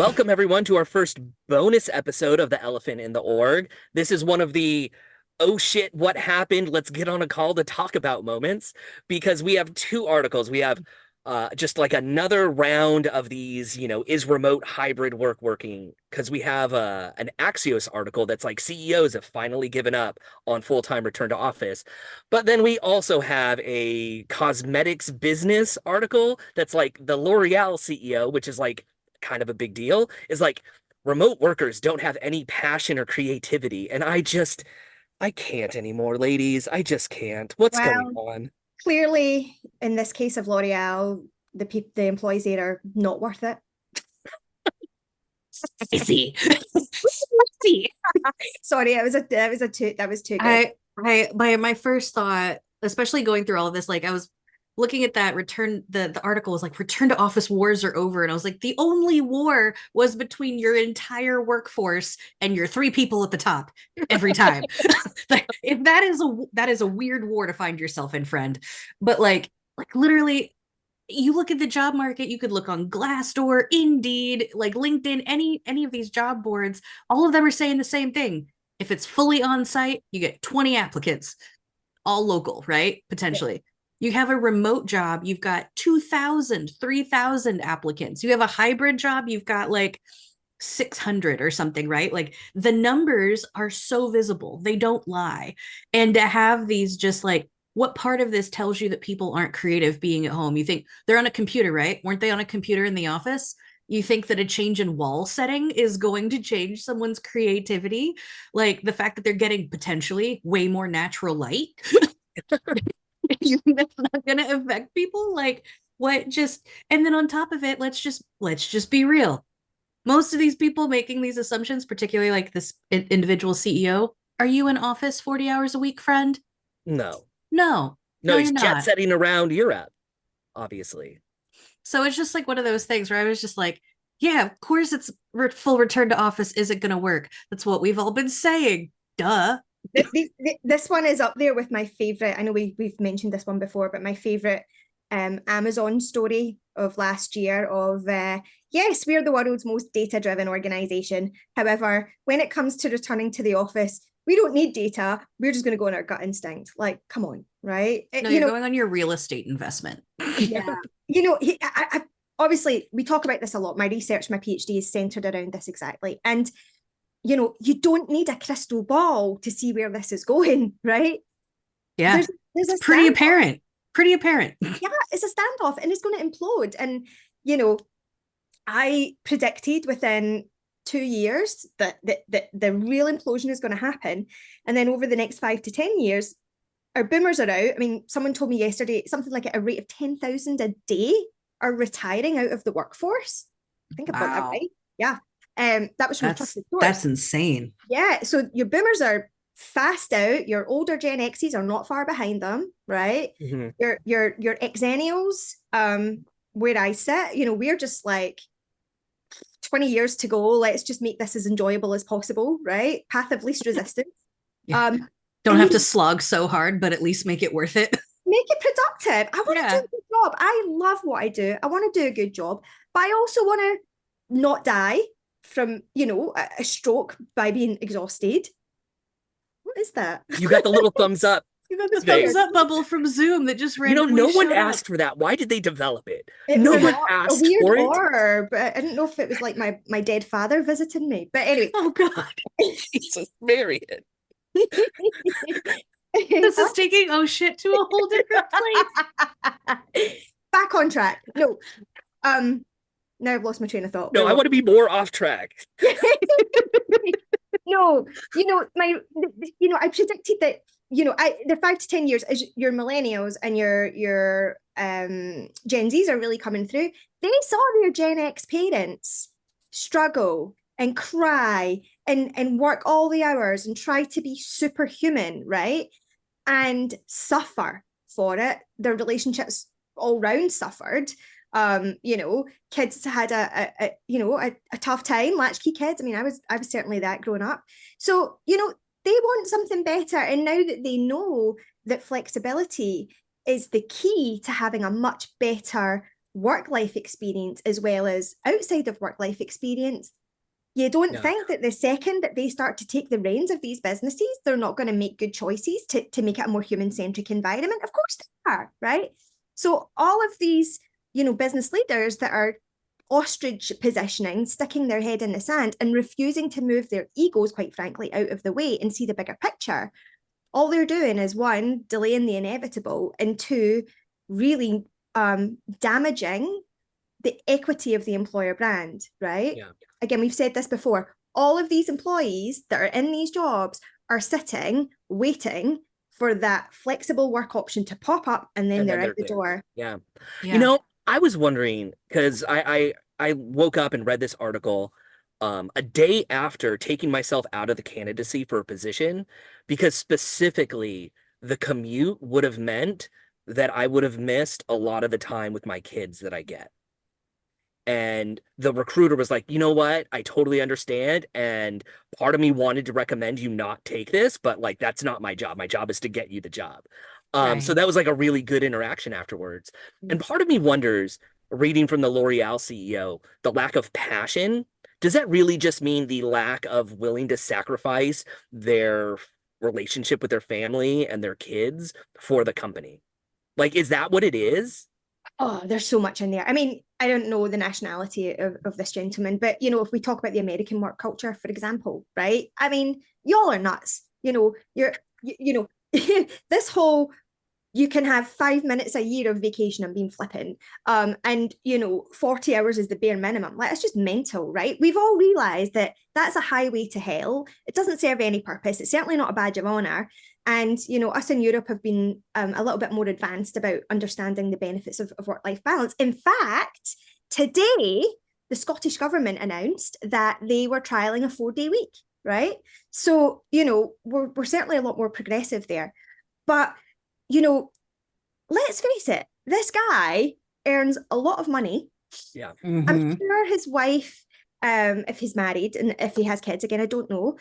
Welcome everyone to our first bonus episode of the Elephant in the Org. This is one of the oh shit, what happened? Let's get on a call to talk about moments because we have two articles. We have just like another round of these, is remote hybrid work working? Because we have an Axios article that's like CEOs have finally given up on full-time return to office. But then we also have a cosmetics business article that's like the L'Oreal CEO, which is like kind of a big deal, is like remote workers don't have any passion or creativity. And I can't anymore, ladies. I just can't. What's going Well, on? clearly, in this case of L'Oreal, the employees there are not worth it. Spicy. Spicy. Sorry, that was too good. My first thought, especially going through all of this, like I was looking at that the article was like return to office wars are over, and I was like, the only war was between your entire workforce and your three people at the top every time. Like, if that is a weird war to find yourself in, friend. But like literally, you look at the job market, you could look on Glassdoor, Indeed, like LinkedIn, any of these job boards, all of them are saying the same thing. If it's fully on site, you get 20 applicants, all local, right? Potentially. You have a remote job, you've got 2,000, 3,000 applicants. You have a hybrid job, you've got like 600 or something, right? Like the numbers are so visible, they don't lie. And to have these just like, what part of this tells you that people aren't creative being at home? You think they're on a computer, right? Weren't they on a computer in the office? You think that a change in wall setting is going to change someone's creativity? Like the fact that they're getting potentially way more natural light. You think that's not going to affect people? Like what just, and then on top of it, let's just be real. Most of these people making these assumptions, particularly like this individual CEO, are you in office 40 hours a week, friend? No. No, No, no, he's you're jet not. setting around Europe, obviously. So it's just like one of those things where I was just like, yeah, of course it's full return to office isn't going to work. That's what we've all been saying. Duh. This one is up there with my favorite. I know we've mentioned this one before, but my favorite Amazon story of last year of yes, we're the world's most data-driven organization. However, when it comes to returning to the office, we don't need data. We're just going to go on our gut instinct. Like, come on, right? No, you're going on your real estate investment. Yeah. Obviously, we talk about this a lot. My research, my PhD is centered around this exactly. And, you don't need a crystal ball to see where this is going, right? Yeah. There's a pretty standoff. apparent. Pretty apparent. Yeah, it's a standoff and it's going to implode. And, I predicted within 2 years that the real implosion is going to happen. And then over the next 5 to 10 years, our boomers are out. I mean, someone told me yesterday something like at a rate of 10,000 a day are retiring out of the workforce. I think I've got that right. Yeah. That was from that's insane. Yeah. So your boomers are fast out. Your older Gen X's are not far behind them, right? Mm-hmm. Your Xennials, where I sit, we're just like 20 years to go. Let's just make this as enjoyable as possible, right? Path of least resistance. Yeah. Don't have to slog so hard, but at least make it worth it. Make it productive. I want to do a good job. I love what I do. I want to do a good job, but I also want to not die from, a stroke by being exhausted. What is that? You got the little thumbs up. You got the thumbs up bubble from Zoom that just randomly no one asked for that. Why did they develop it? No one asked for it. Orb. I didn't know if it was like my dead father visiting me. But anyway. Oh God. Jesus, Marion. This is taking oh shit to a whole different place. Back on track. No. Now I've lost my train of thought. No, I want to be more off track. No, I predicted that, the 5 to 10 years as your millennials and your Gen Zs are really coming through. They saw their Gen X parents struggle and cry and work all the hours and try to be superhuman, right? And suffer for it. Their relationships all round suffered. Kids had a tough time, latchkey kids. I mean, I was certainly that growing up. So, they want something better. And now that they know that flexibility is the key to having a much better work-life experience as well as outside of work-life experience, you don't think that the second that they start to take the reins of these businesses, they're not going to make good choices to make it a more human-centric environment? Of course they are, right? So all of these, business leaders that are ostrich positioning, sticking their head in the sand and refusing to move their egos, quite frankly, out of the way and see the bigger picture, all they're doing is, one, delaying the inevitable, and two, really damaging the equity of the employer brand, right? Yeah. Again, we've said this before. All of these employees that are in these jobs are sitting, waiting for that flexible work option to pop up, and then they're out the door. Yeah. Yeah. I was wondering, because I woke up and read this article a day after taking myself out of the candidacy for a position, because specifically the commute would have meant that I would have missed a lot of the time with my kids that I get. And the recruiter was like, you know what? I totally understand. And part of me wanted to recommend you not take this, but like, that's not my job. My job is to get you the job. So that was like a really good interaction afterwards. And part of me wonders, reading from the L'Oreal CEO, the lack of passion, does that really just mean the lack of willing to sacrifice their relationship with their family and their kids for the company? Like, is that what it is? Oh, there's so much in there. I mean, I don't know the nationality of this gentleman, but if we talk about the American work culture, for example, right? I mean, y'all are nuts. This whole, you can have 5 minutes a year of vacation and being flippant. And 40 hours is the bare minimum. Like, it's just mental, right? We've all realized that that's a highway to hell. It doesn't serve any purpose. It's certainly not a badge of honor. And, us in Europe have been a little bit more advanced about understanding the benefits of work-life balance. In fact, today, the Scottish government announced that they were trialing a 4-day week, right? So, we're certainly a lot more progressive there. But, let's face it, this guy earns a lot of money. Yeah. I'm sure his wife, if he's married and if he has kids, again, I don't know,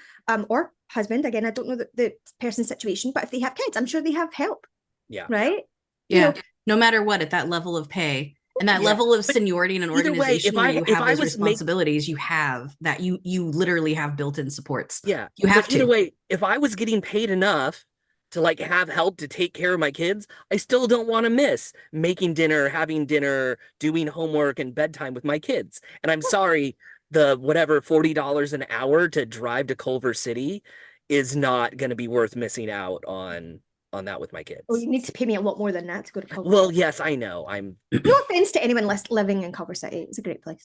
or husband, again, I don't know the person's situation, but if they have kids, I'm sure they have help. Yeah. Right? Yeah. No matter what, at that level of pay and that level of seniority in an organization where you have those responsibilities, you have that you literally have built-in supports. Yeah. You have to. Either way, if I was getting paid enough to like have help to take care of my kids, I still don't want to miss making dinner, having dinner, doing homework and bedtime with my kids. And I'm sorry, the whatever $40 an hour to drive to Culver City is not going to be worth missing out on that with my kids. Well, you need to pay me a lot more than that to go to Culver Well, City. yes, I know. No offense to anyone living in Culver City. It's a great place.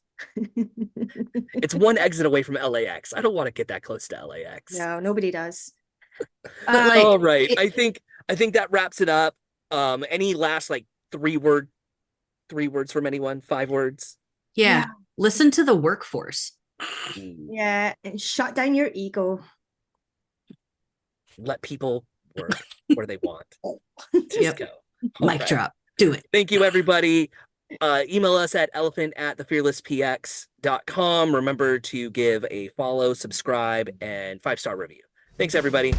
It's one exit away from LAX. I don't want to get that close to LAX. No, nobody does. But all right. I think that wraps it up. Any last like 3 words from anyone? 5 words? Yeah. Listen to the workforce. Yeah, and shut down your ego. Let people work where they want. Just go. Mic drop. Do it. Thank you, everybody. Email us at elephant@thefearlesspx.com. Remember to give a follow, subscribe, and 5-star review. Thanks, everybody.